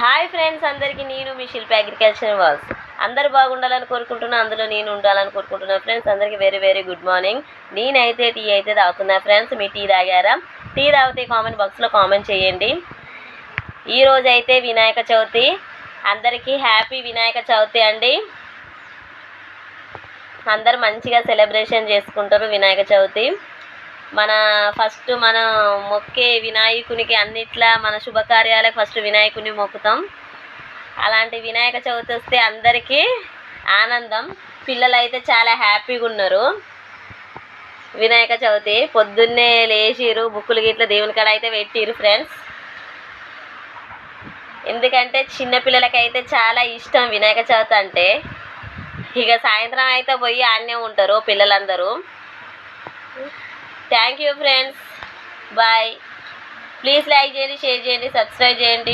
Hi friends, అందరికీ నేను మీ శిల్ప agriculture walls. అందరు బాగుండాలని కోరుకుంటున్నా, అందులో నేను ఉండాలని కోరుకుంటున్నా. ఫ్రెండ్స్ అందరికీ వెరీ వెరీ గుడ్ మార్నింగ్. నేనైతే టీ అయితే తాగుతున్నా ఫ్రెండ్స్. మీ టీ తాగారా? టీ తాగితే కామెంట్ బాక్స్లో కామెంట్ చేయండి. ఈరోజు అయితే వినాయక చవితి. అందరికీ హ్యాపీ వినాయక చవితి అండి. అందరు మంచిగా సెలబ్రేషన్ చేసుకుంటారు వినాయక చవితి. ఫస్ట్ మనం మొక్కే వినాయకునికి అన్నిట్లా మన శుభకార్యాలకు ఫస్ట్ వినాయకుని మొక్కుతాం. అలాంటి వినాయక చవితి వస్తే అందరికీ ఆనందం. పిల్లలు అయితే చాలా హ్యాపీగా ఉన్నారు. వినాయక చవితి పొద్దున్నే లేచిరు, బుక్కులు గిట్ల దేవుని కాడ అయితే పెట్టిరు ఫ్రెండ్స్. ఎందుకంటే చిన్నపిల్లలకైతే చాలా ఇష్టం వినాయక చవితి అంటే. ఇక సాయంత్రం అయితే పోయి ఆడనే ఉంటారు పిల్లలందరూ. Thank you friends, bye. Please like చేయండి, షేర్ చేయండి, సబ్స్క్రైబ్ చేయండి.